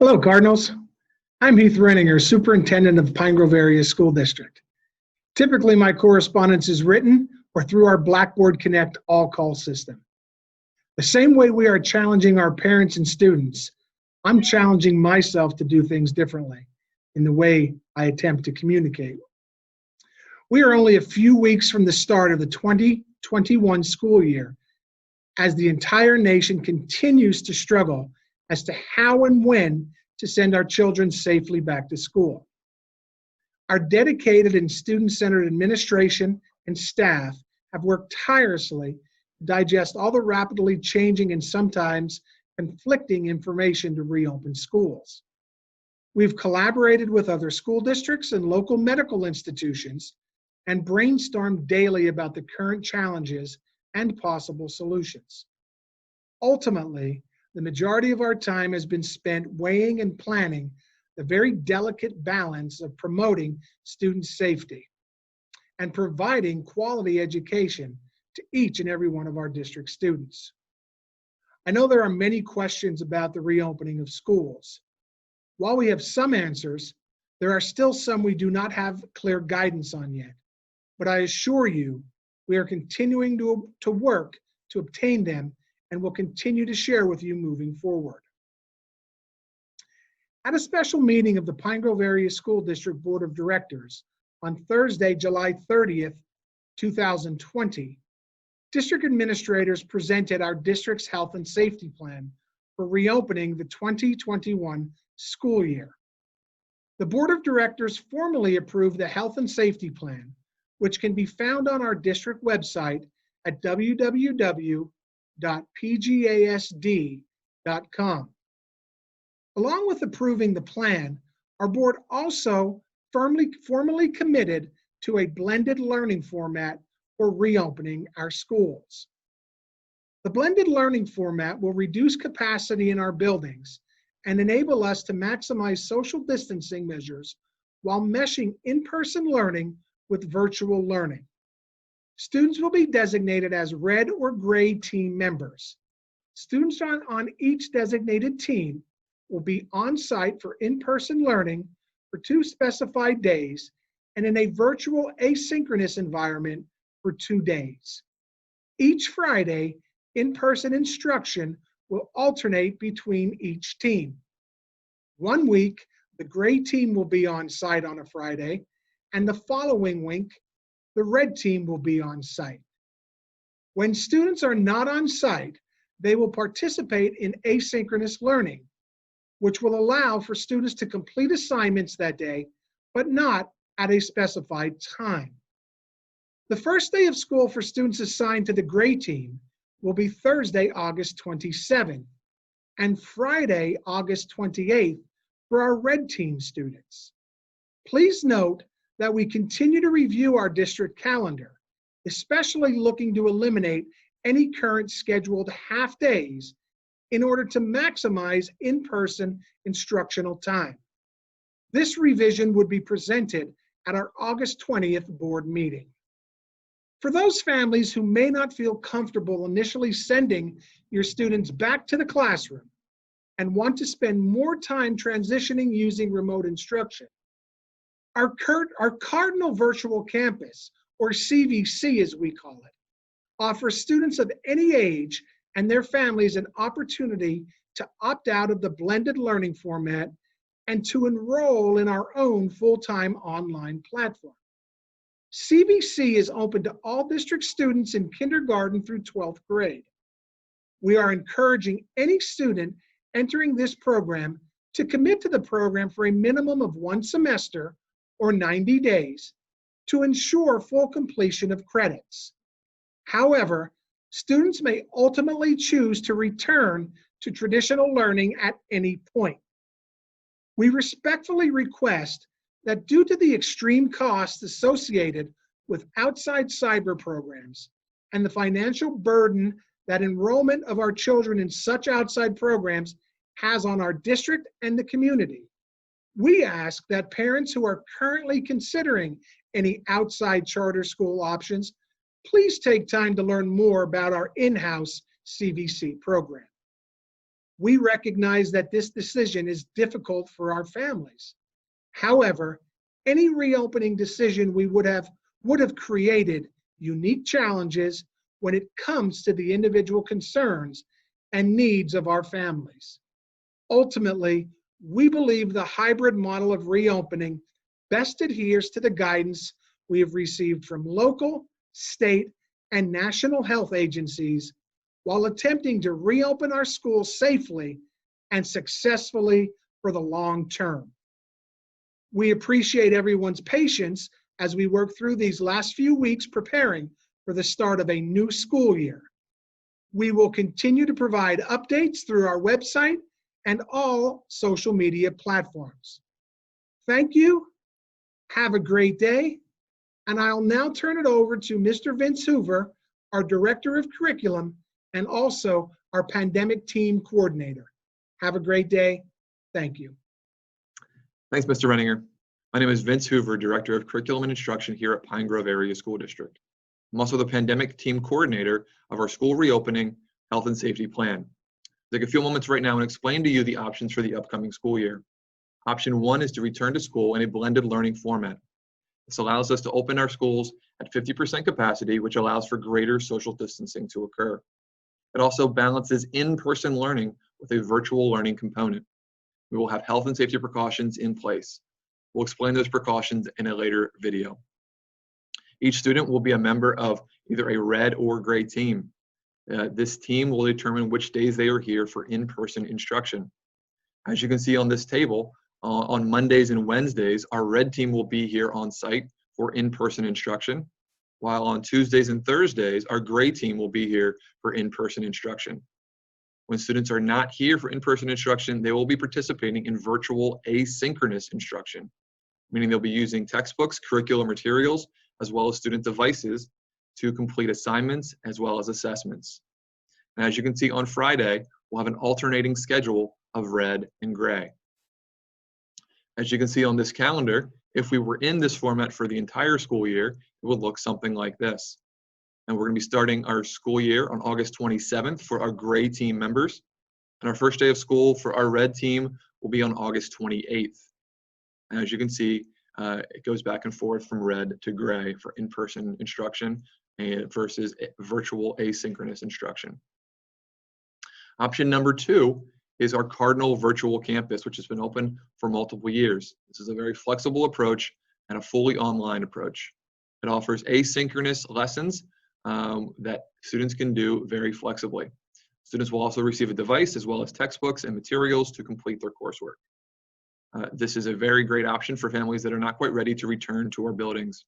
Hello, Cardinals. I'm Heath Renninger, Superintendent of Pine Grove Area School District. Typically, my correspondence is written or through our Blackboard Connect all-call system. The same way we are challenging our parents and students, I'm challenging myself to do things differently in the way I attempt to communicate. We are only a few weeks from the start of the 2021 school year as the entire nation continues to struggle as to how and when to send our children safely back to school. Our dedicated and student-centered administration and staff have worked tirelessly to digest all the rapidly changing and sometimes conflicting information to reopen schools. We've collaborated with other school districts and local medical institutions and brainstormed daily about the current challenges and possible solutions. Ultimately, the majority of our time has been spent weighing and planning the very delicate balance of promoting student safety and providing quality education to each and every one of our district students. I know there are many questions about the reopening of schools. While we have some answers, there are still some we do not have clear guidance on yet. But I assure you, we are continuing to work to obtain them and will continue to share with you moving forward. At a special meeting of the Pine Grove Area School District Board of Directors on Thursday, July 30th, 2020, district administrators presented our district's health and safety plan for reopening the 2021 school year. The Board of Directors formally approved the health and safety plan, which can be found on our district website at www.pgasd.com. Along with approving the plan, our board also formally committed to a blended learning format for reopening our schools. The blended learning format will reduce capacity in our buildings and enable us to maximize social distancing measures while meshing in-person learning with virtual learning. Students will be designated as red or gray team members. Students on each designated team will be on site for in-person learning for 2 specified days and in a virtual asynchronous environment for 2 days. Each Friday, in-person instruction will alternate between each team. 1 week, the gray team will be on site on a Friday, and the following week, the red team will be on site. When students are not on site, they will participate in asynchronous learning, which will allow for students to complete assignments that day, but not at a specified time. The first day of school for students assigned to the gray team will be Thursday, August 27th, and Friday, August 28th for our red team students. Please note that we continue to review our district calendar, especially looking to eliminate any current scheduled half days in order to maximize in-person instructional time. This revision would be presented at our August 20th board meeting. For those families who may not feel comfortable initially sending your students back to the classroom and want to spend more time transitioning using remote instruction, our Cardinal Virtual Campus, or CVC as we call it, offers students of any age and their families an opportunity to opt out of the blended learning format and to enroll in our own full-time online platform. CVC is open to all district students in kindergarten through 12th grade. We are encouraging any student entering this program to commit to the program for a minimum of 1 semester or 90 days to ensure full completion of credits. However, students may ultimately choose to return to traditional learning at any point. We respectfully request that due to the extreme costs associated with outside cyber programs and the financial burden that enrollment of our children in such outside programs has on our district and the community, we ask that parents who are currently considering any outside charter school options please take time to learn more about our in-house CVC program. We recognize that this decision is difficult for our families. However, any reopening decision we would have created unique challenges when it comes to the individual concerns and needs of our families. Ultimately, we believe the hybrid model of reopening best adheres to the guidance we have received from local, state, and national health agencies while attempting to reopen our schools safely and successfully for the long term. We appreciate everyone's patience as we work through these last few weeks preparing for the start of a new school year. We will continue to provide updates through our website and all social media platforms. Thank you. Have a great day. And I'll now turn it over to Mr. Vince Hoover, our Director of Curriculum and also our Pandemic Team Coordinator. Have a great day. Thank you. Thanks, Mr. Renninger. My name is Vince Hoover, Director of Curriculum and Instruction here at Pine Grove Area School District. I'm also the Pandemic Team Coordinator of our school reopening health and safety plan. I'll take a few moments right now and explain to you the options for the upcoming school year. Option 1 is to return to school in a blended learning format. This allows us to open our schools at 50% capacity, which allows for greater social distancing to occur. It also balances in-person learning with a virtual learning component. We will have health and safety precautions in place. We'll explain those precautions in a later video. Each student will be a member of either a red or gray team. This team will determine which days they are here for in-person instruction. As you can see on this table, on Mondays and Wednesdays, our red team will be here on site for in-person instruction, while on Tuesdays and Thursdays, our gray team will be here for in-person instruction. When students are not here for in-person instruction, they will be participating in virtual asynchronous instruction, meaning they'll be using textbooks, curricular materials, as well as student devices to complete assignments as well as assessments. And as you can see on Friday, we'll have an alternating schedule of red and gray. As you can see on this calendar, if we were in this format for the entire school year, it would look something like this. And we're going to be starting our school year on August 27th for our gray team members. And our first day of school for our red team will be on August 28th. And as you can see, it goes back and forth from red to gray for in-person instruction versus virtual asynchronous instruction. Option number 2 is our Cardinal Virtual Campus, which has been open for multiple years. This is a very flexible approach and a fully online approach. It offers asynchronous lessons that students can do very flexibly. Students will also receive a device as well as textbooks and materials to complete their coursework. This is a very great option for families that are not quite ready to return to our buildings.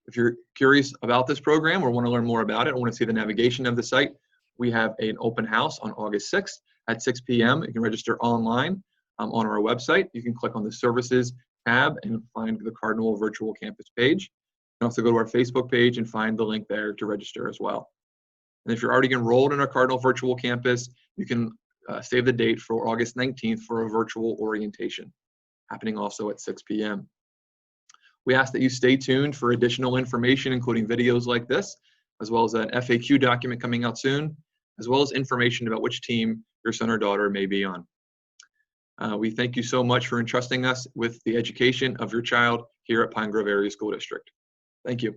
If you're curious about this program or want to learn more about it or want to see the navigation of the site, we have an open house on August 6th at 6 p.m. You can register online on our website. You can click on the Services tab and find the Cardinal Virtual Campus page. You can also go to our Facebook page and find the link there to register as well. And if you're already enrolled in our Cardinal Virtual Campus, you can save the date for August 19th for a virtual orientation, happening also at 6 p.m. We ask that you stay tuned for additional information, including videos like this, as well as an FAQ document coming out soon, as well as information about which team your son or daughter may be on. We thank you so much for entrusting us with the education of your child here at Pine Grove Area School District. Thank you.